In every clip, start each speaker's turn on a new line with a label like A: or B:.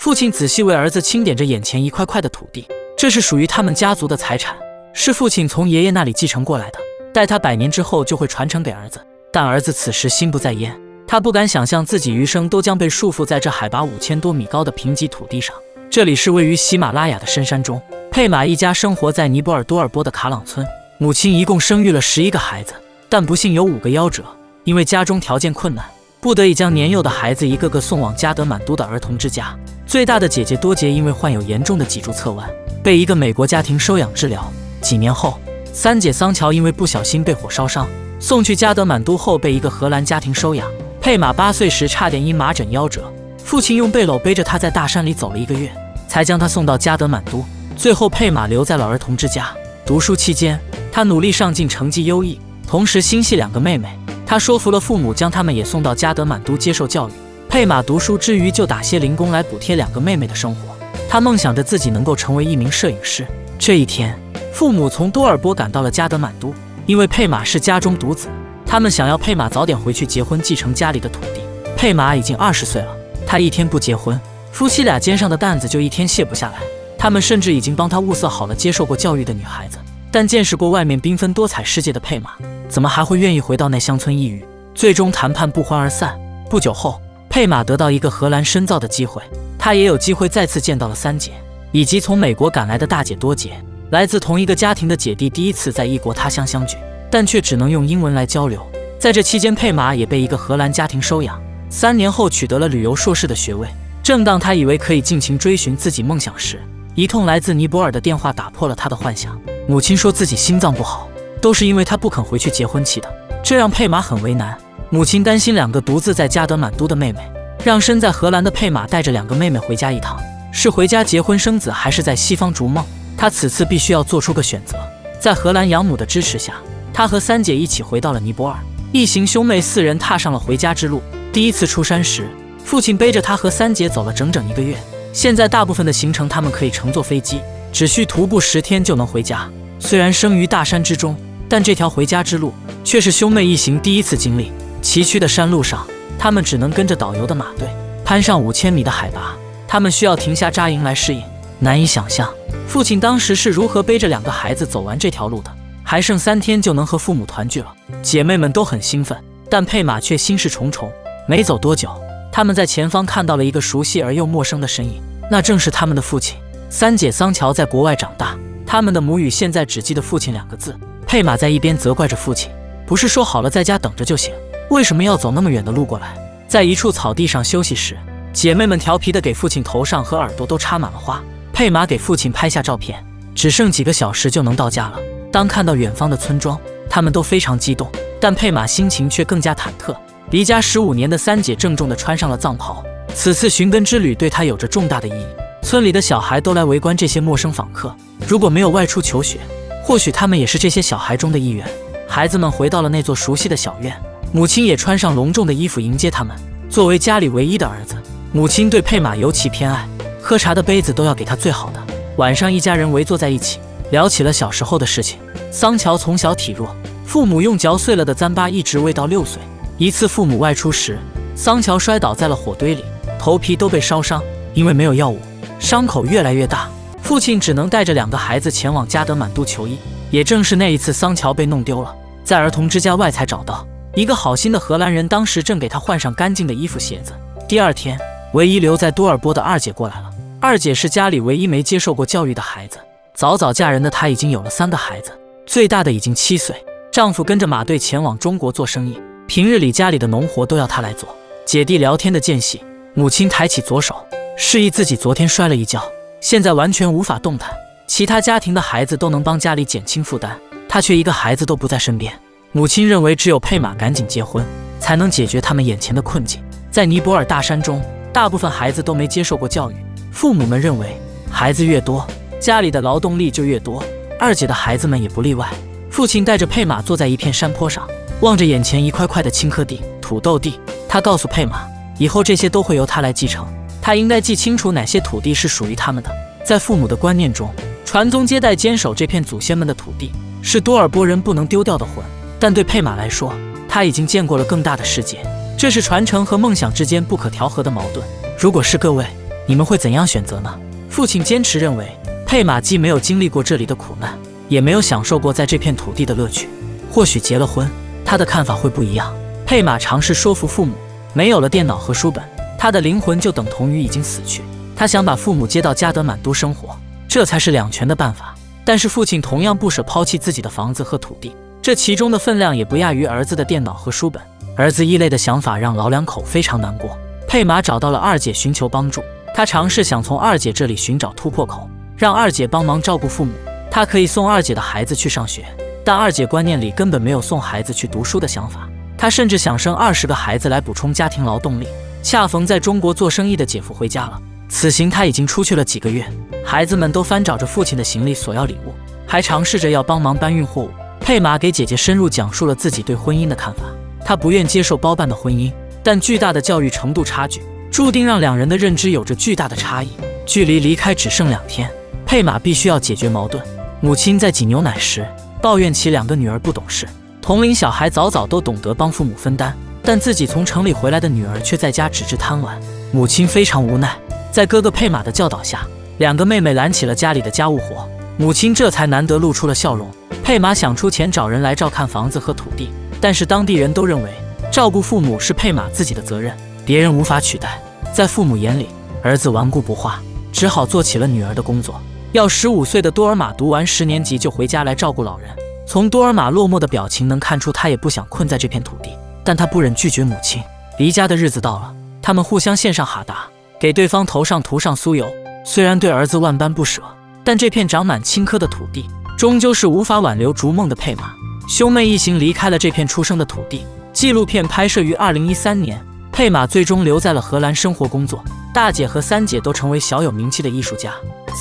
A: 父亲仔细为儿子清点着眼前一块块的土地，这是属于他们家族的财产，是父亲从爷爷那里继承过来的，待他100年之后就会传承给儿子。但儿子此时心不在焉，他不敢想象自己余生都将被束缚在这海拔5000多米高的贫瘠土地上。这里是位于喜马拉雅的深山中，佩玛一家生活在尼泊尔多尔波的卡朗村。母亲一共生育了11个孩子，但不幸有5个夭折，因为家中条件困难，不得已将年幼的孩子一个个送往加德满都的儿童之家。最大的姐姐多杰因为患有严重的脊柱侧弯，被一个美国家庭收养治疗。几年后，三姐桑乔因为不小心被火烧伤，送去加德满都后被一个荷兰家庭收养。佩玛8岁时差点因麻疹夭折，父亲用背篓背着她在大山里走了1个月，才将她送到加德满都。最后佩玛留在了儿童之家。读书期间，她努力上进，成绩优异，同时心系2个妹妹。她说服了父母，将她们也送到加德满都接受教育。佩玛读书之余就打些零工来补贴2个妹妹的生活。她梦想着自己能够成为一名摄影师。这一天，父母从多尔波赶到了加德满都，因为佩玛是家中独子，他们想要佩玛早点回去结婚，继承家里的土地。佩玛已经20岁了，她一天不结婚，夫妻俩肩上的担子就一天卸不下来。他们甚至已经帮她物色好了接受过教育的女孩子，但见识过外面缤纷多彩世界的佩玛，怎么还会愿意回到那乡村一隅？最终谈判不欢而散。不久后，佩玛得到一个荷兰深造的机会，她也有机会再次见到了三姐，以及从美国赶来的大姐多杰。来自同一个家庭的姐弟第一次在异国他乡相聚，但却只能用英文来交流。在这期间，佩玛也被一个荷兰家庭收养，3年后取得了旅游硕士的学位。正当她以为可以尽情追寻自己梦想时，一通来自尼泊尔的电话打破了她的幻想。母亲说自己心脏不好，都是因为她不肯回去结婚气的，这让佩玛很为难。母亲担心2个独自在加德满都的妹妹，让身在荷兰的佩玛带着2个妹妹回家一趟，是回家结婚生子，还是在西方逐梦？她此次必须要做出个选择。在荷兰养母的支持下，她和三姐一起回到了尼泊尔，一行兄妹4人踏上了回家之路。第一次出山时，父亲背着她和三姐走了整整1个月。现在大部分的行程他们可以乘坐飞机，只需徒步10天就能回家。虽然生于大山之中，但这条回家之路却是兄妹一行第一次经历。崎岖的山路上，他们只能跟着导游的马队攀上5000米的海拔，他们需要停下扎营来适应。难以想象父亲当时是如何背着2个孩子走完这条路的。还剩3天就能和父母团聚了，姐妹们都很兴奋，但佩玛却心事重重。没走多久，他们在前方看到了一个熟悉而又陌生的身影，那正是他们的父亲。三姐桑乔在国外长大，他们的母语现在只记得父亲2个字。佩玛在一边责怪着父亲，不是说好了在家等着就行，为什么要走那么远的路过来？在一处草地上休息时，姐妹们调皮地给父亲头上和耳朵都插满了花。佩玛给父亲拍下照片，只剩几个小时就能到家了。当看到远方的村庄，他们都非常激动，但佩玛心情却更加忐忑。离家15年的三姐郑重地穿上了藏袍，此次寻根之旅对她有着重大的意义。村里的小孩都来围观这些陌生访客，如果没有外出求学，或许他们也是这些小孩中的一员。孩子们回到了那座熟悉的小院，母亲也穿上隆重的衣服迎接他们。作为家里唯一的儿子，母亲对佩玛尤其偏爱，喝茶的杯子都要给他最好的。晚上，一家人围坐在一起，聊起了小时候的事情。桑乔从小体弱，父母用嚼碎了的糌粑一直喂到6岁。一次父母外出时，桑乔摔倒在了火堆里，头皮都被烧伤。因为没有药物，伤口越来越大，父亲只能带着2个孩子前往加德满都求医。也正是那一次，桑乔被弄丢了，在儿童之家外才找到。一个好心的荷兰人当时正给他换上干净的衣服鞋子。第2天，唯一留在多尔波的二姐过来了。二姐是家里唯一没接受过教育的孩子，早早嫁人的她已经有了3个孩子，最大的已经7岁。丈夫跟着马队前往中国做生意，平日里家里的农活都要她来做。姐弟聊天的间隙，母亲抬起左手，示意自己昨天摔了一跤，现在完全无法动弹。其他家庭的孩子都能帮家里减轻负担，她却一个孩子都不在身边。母亲认为只有佩玛赶紧结婚，才能解决他们眼前的困境。在尼泊尔大山中，大部分孩子都没接受过教育，父母们认为孩子越多，家里的劳动力就越多。二姐的孩子们也不例外。父亲带着佩玛坐在一片山坡上，望着眼前一块块的青稞地、土豆地。他告诉佩玛，以后这些都会由他来继承，他应该记清楚哪些土地是属于他们的。在父母的观念中，传宗接代坚守这片祖先们的土地是多尔波人不能丢掉的魂。但对佩玛来说，她已经见过了更大的世界，这是传承和梦想之间不可调和的矛盾。如果是各位，你你们会怎样选择呢？父亲坚持认为，佩玛既没有经历过这里的苦难，也没有享受过在这片土地的乐趣。或许结了婚，他的看法会不一样。佩玛尝试说服父母，没有了电脑和书本，他的灵魂就等同于已经死去。他想把父母接到加德满都生活，这才是两全的办法。但是父亲同样不舍抛弃自己的房子和土地，这其中的分量也不亚于儿子的电脑和书本。儿子异类的想法让老两口非常难过。佩玛找到了二姐寻求帮助，她尝试想从二姐这里寻找突破口，让二姐帮忙照顾父母。她可以送二姐的孩子去上学，但二姐观念里根本没有送孩子去读书的想法。她甚至想生20个孩子来补充家庭劳动力。恰逢在中国做生意的姐夫回家了，此行他已经出去了几个月，孩子们都翻找着父亲的行李索要礼物，还尝试着要帮忙搬运货物。佩玛给姐姐深入讲述了自己对婚姻的看法，她不愿接受包办的婚姻，但巨大的教育程度差距注定让两人的认知有着巨大的差异。距离离开只剩2天，佩玛必须要解决矛盾。母亲在挤牛奶时抱怨起2个女儿不懂事，同龄小孩早早都懂得帮父母分担，但自己从城里回来的女儿却在家只知贪玩。母亲非常无奈，在哥哥佩玛的教导下，2个妹妹揽起了家里的家务活，母亲这才难得露出了笑容。佩玛想出钱找人来照看房子和土地，但是当地人都认为照顾父母是佩玛自己的责任，别人无法取代。在父母眼里，儿子顽固不化，只好做起了女儿的工作。要15岁的多尔玛读完10年级就回家来照顾老人。从多尔玛落寞的表情能看出，他也不想困在这片土地，但他不忍拒绝母亲。离家的日子到了，他们互相献上哈达，给对方头上涂上酥油。虽然对儿子万般不舍，但这片长满青稞的土地终究是无法挽留逐梦的佩玛。兄妹一行离开了这片出生的土地。纪录片拍摄于2013年，佩玛最终留在了荷兰生活工作。大姐和3姐都成为小有名气的艺术家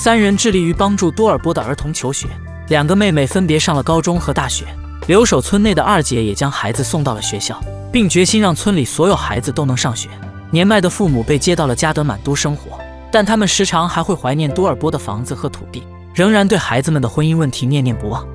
A: ，3人致力于帮助多尔波的儿童求学。2个妹妹分别上了高中和大学。留守村内的2姐也将孩子送到了学校，并决心让村里所有孩子都能上学。年迈的父母被接到了加德满都生活，但他们时常还会怀念多尔波的房子和土地，仍然对孩子们的婚姻问题念念不忘。